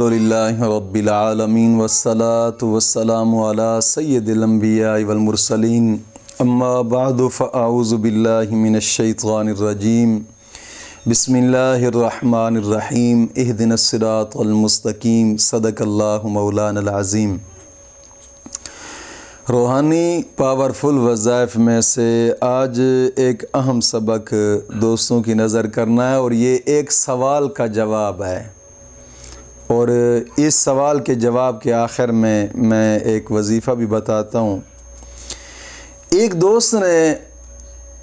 الحمدللہ رب العالمین والصلاة والسلام علی سید الانبیاء والمرسلین اما بعد فاعوذ باللہ من الشیطان الرجیم بسم اللہ الرحمن الرحیم اہدنا الصراط المستقیم صدق اللہ مولانا العظیم۔ روحانی پاورفل وظائف میں سے آج ایک اہم سبق دوستوں کی نظر کرنا ہے، اور یہ ایک سوال کا جواب ہے، اور اس سوال کے جواب کے آخر میں ایک وظیفہ بھی بتاتا ہوں۔ ایک دوست نے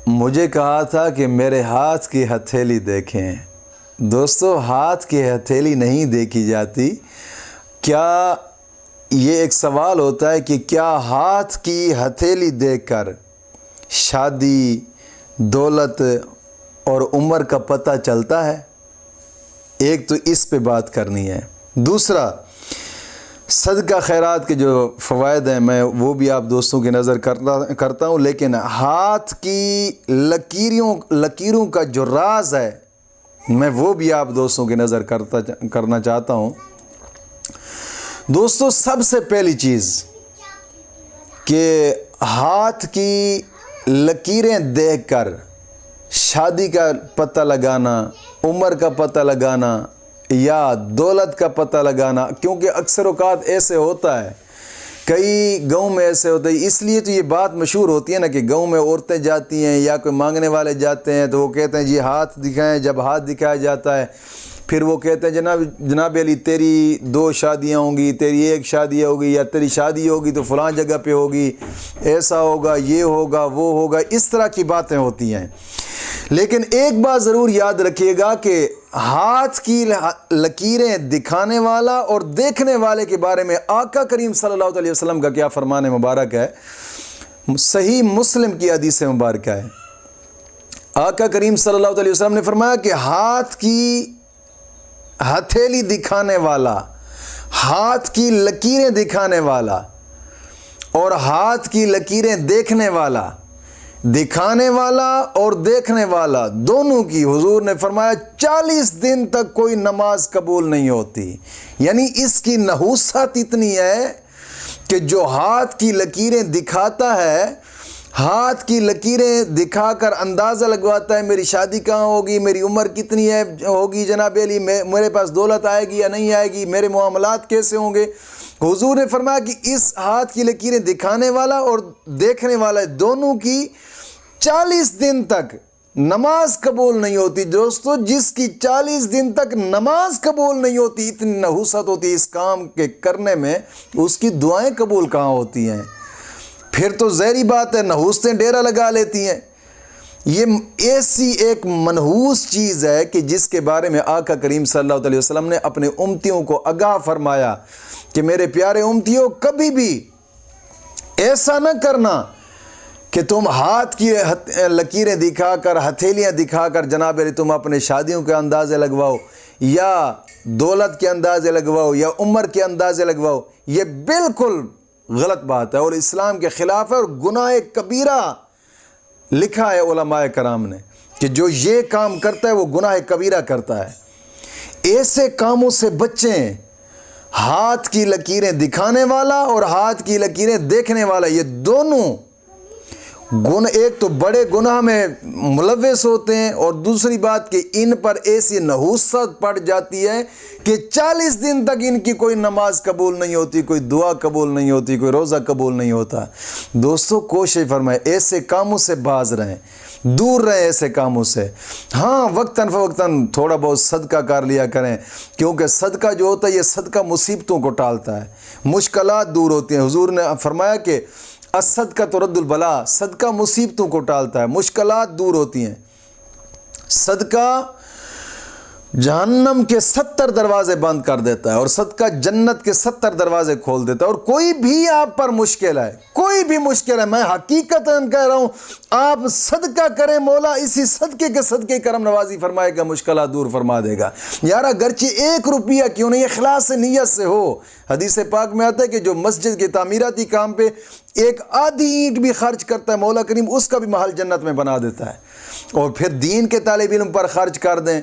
مجھے کہا تھا کہ میرے ہاتھ کی ہتھیلی دیکھیں۔ دوستو، ہاتھ کی ہتھیلی نہیں دیکھی جاتی۔ کیا یہ ایک سوال ہوتا ہے کہ کیا ہاتھ کی ہتھیلی دیکھ کر شادی، دولت اور عمر کا پتہ چلتا ہے؟ ایک تو اس پہ بات کرنی ہے۔ دوسرا، صدقہ خیرات کے جو فوائد ہیں میں وہ بھی آپ دوستوں کی نظر کرتا ہوں، لیکن ہاتھ کی لکیروں کا جو راز ہے میں وہ بھی آپ دوستوں کی نظر کرنا چاہتا ہوں۔ دوستو، سب سے پہلی چیز کہ ہاتھ کی لکیریں دیکھ کر شادی کا پتہ لگانا، عمر کا پتہ لگانا یا دولت کا پتہ لگانا، کیونکہ اکثر اوقات ایسے ہوتا ہے، کئی گاؤں میں ایسے ہوتا ہے، اس لیے تو یہ بات مشہور ہوتی ہے نا کہ گاؤں میں عورتیں جاتی ہیں یا کوئی مانگنے والے جاتے ہیں تو وہ کہتے ہیں جی ہاتھ دکھائیں۔ جب ہاتھ دکھایا جاتا ہے پھر وہ کہتے ہیں جناب علی تیری 2 شادیاں ہوں گی، تیری 1 شادی ہوگی، یا تیری شادی ہوگی تو فلاں جگہ پہ ہوگی، ایسا ہوگا، یہ ہوگا، وہ ہوگا، اس طرح کی باتیں ہوتی ہیں۔ لیکن ایک بات ضرور یاد رکھیے گا کہ ہاتھ کی لکیریں دکھانے والا اور دیکھنے والے کے بارے میں آقا کریم صلی اللہ علیہ وسلم کا کیا فرمان مبارک ہے؟ صحیح مسلم کی حدیث مبارکہ ہے۔ آقا کریم صلی اللہ علیہ وسلم نے فرمایا کہ ہاتھ کی ہتھیلی دکھانے والا، ہاتھ کی لکیریں دکھانے والا اور ہاتھ کی لکیریں دیکھنے والا، دکھانے والا اور دیکھنے والا دونوں کی حضور نے فرمایا 40 دن تک کوئی نماز قبول نہیں ہوتی۔ یعنی اس کی نحوست اتنی ہے کہ جو ہاتھ کی لکیریں دکھاتا ہے، ہاتھ کی لکیریں دکھا کر اندازہ لگواتا ہے میری شادی کہاں ہوگی، میری عمر کتنی ہوگی، جناب علی میرے پاس دولت آئے گی یا نہیں آئے گی، میرے معاملات کیسے ہوں گے۔ حضور نے فرمایا کہ اس ہاتھ کی لکیریں دکھانے والا اور دیکھنے والا دونوں کی 40 دن تک نماز قبول نہیں ہوتی۔ دوستو، جس کی 40 دن تک نماز قبول نہیں ہوتی، اتنی نحوست ہوتی ہے اس کام کے کرنے میں، اس کی دعائیں قبول کہاں ہوتی ہیں؟ پھر تو ظاہری بات ہے نحوستیں ڈیرا لگا لیتی ہیں۔ یہ ایسی ایک منحوس چیز ہے کہ جس کے بارے میں آقا کریم صلی اللہ علیہ وسلم نے اپنے امتیوں کو آگاہ فرمایا کہ میرے پیارے امتیوں، کبھی بھی ایسا نہ کرنا کہ تم ہاتھ کی لکیریں دکھا کر، ہتھیلیاں دکھا کر جناب علی تم اپنے شادیوں کے اندازے لگواؤ یا دولت کے اندازے لگواؤ یا عمر کے اندازے لگواؤ۔ یہ بالکل غلط بات ہے اور اسلام کے خلاف ہے، اور گناہ کبیرہ لکھا ہے علماء کرام نے کہ جو یہ کام کرتا ہے وہ گناہ کبیرہ کرتا ہے۔ ایسے کاموں سے بچیں۔ ہاتھ کی لکیریں دکھانے والا اور ہاتھ کی لکیریں دیکھنے والا، یہ دونوں ایک تو بڑے گناہ میں ملوث ہوتے ہیں، اور دوسری بات کہ ان پر ایسی نحوست پڑ جاتی ہے کہ 40 دن تک ان کی کوئی نماز قبول نہیں ہوتی، کوئی دعا قبول نہیں ہوتی، کوئی روزہ قبول نہیں ہوتا۔ دوستو، کوشش فرمائیں ایسے کاموں سے باز رہیں، دور رہیں ایسے کاموں سے۔ ہاں، وقتاً فوقتاً تھوڑا بہت صدقہ کر لیا کریں، کیونکہ صدقہ جو ہوتا ہے یہ صدقہ مصیبتوں کو ٹالتا ہے، مشکلات دور ہوتی ہیں۔ حضور نے فرمایا کہ الصدقہ ترد البلا، صدقہ مصیبتوں کو ٹالتا ہے، مشکلات دور ہوتی ہیں۔ صدقہ جہنم کے 70 دروازے بند کر دیتا ہے اور صدقہ جنت کے 70 دروازے کھول دیتا ہے۔ اور کوئی بھی آپ پر مشکل ہے، کوئی بھی مشکل ہے، میں حقیقتاً کہہ رہا ہوں، آپ صدقہ کریں، مولا اسی صدقے کے صدقے کرم نوازی فرمائے گا، مشکلات دور فرما دے گا۔ یار اگرچہ 1 روپیہ کیوں نہیں، اخلاص نیت سے ہو۔ حدیث پاک میں آتا ہے کہ جو مسجد کے تعمیراتی کام پہ 1 آدھی اینٹ بھی خرچ کرتا ہے، مولا کریم اس کا بھی محل جنت میں بنا دیتا ہے۔ اور پھر دین کے طالب علم پر خرچ کر دیں،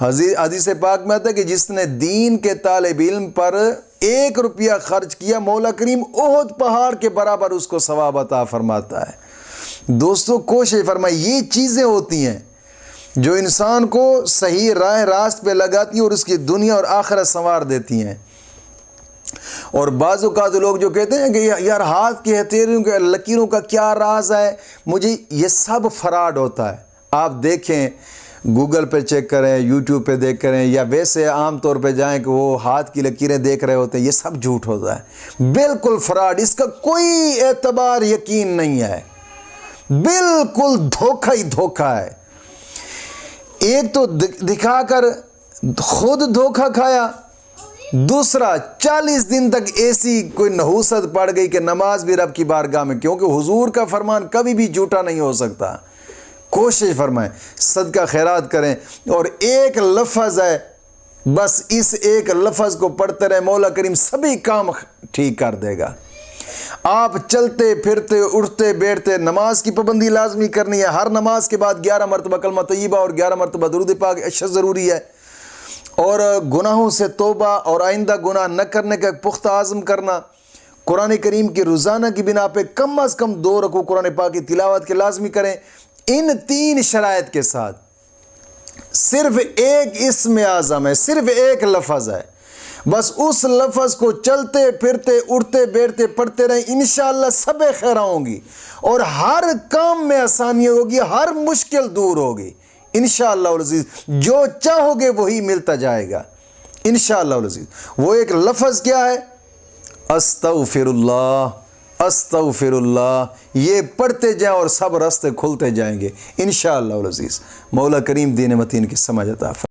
حدیث پاک میں آتا ہے کہ جس نے دین کے طالب علم پر 1 روپیہ خرچ کیا مولا کریم احد پہاڑ کے برابر اس کو ثواب عطا فرماتا ہے۔ دوستو کوشش فرمائیں، یہ چیزیں ہوتی ہیں جو انسان کو صحیح راہ راست پہ لگاتی ہیں اور اس کی دنیا اور آخرت سنوار دیتی ہیں۔ اور بعض اوقات لوگ جو کہتے ہیں کہ یار ہاتھ کی ہتھیلیوں کے لکیروں کا کیا راز ہے، مجھے یہ سب فراڈ ہوتا ہے۔ آپ دیکھیں، گوگل پہ چیک کریں، یوٹیوب پہ دیکھ کریں، یا ویسے عام طور پہ جائیں کہ وہ ہاتھ کی لکیریں دیکھ رہے ہوتے ہیں، یہ سب جھوٹ ہوتا ہے، بالکل فراڈ، اس کا کوئی اعتبار یقین نہیں ہے، بالکل دھوکہ ہی دھوکہ ہے۔ ایک تو دکھا کر خود دھوکہ کھایا، دوسرا 40 دن تک ایسی کوئی نحوست پڑ گئی کہ نماز بھی رب کی بارگاہ میں، کیونکہ حضور کا فرمان کبھی بھی جھوٹا نہیں ہو سکتا۔ کوشش فرمائیں، صدقہ خیرات کریں، اور ایک لفظ ہے، بس اس ایک لفظ کو پڑھتے رہے، مولا کریم سبھی کام ٹھیک کر دے گا۔ آپ چلتے پھرتے اٹھتے بیٹھتے نماز کی پابندی لازمی کرنی ہے، ہر نماز کے بعد 11 مرتبہ کلمہ طیبہ اور 11 مرتبہ درود پاک اشد ضروری ہے، اور گناہوں سے توبہ اور آئندہ گناہ نہ کرنے کا پختہ عزم کرنا، قرآن کریم کی روزانہ کی بنا پہ کم از کم 2 رکوع قرآن پاک کی تلاوت کے لازمی کریں۔ ان 3 شرائط کے ساتھ صرف ایک اسم اعظم ہے، صرف ایک لفظ ہے، بس اس لفظ کو چلتے پھرتے اٹھتے بیٹھتے پڑھتے رہیں، انشاءاللہ سب خیراں ہوں گی، اور ہر کام میں آسانی ہوگی، ہر مشکل دور ہوگی انشاءاللہ العزیز۔ جو چاہو گے وہی ملتا جائے گا انشاءاللہ العزیز۔ وہ ایک لفظ کیا ہے؟ استغفر اللہ، استغفر اللہ، یہ پڑھتے جائیں اور سب راستے کھلتے جائیں گے انشاءاللہ العزیز۔ مولا کریم دین متین کی سمجھ عطا فرمائے۔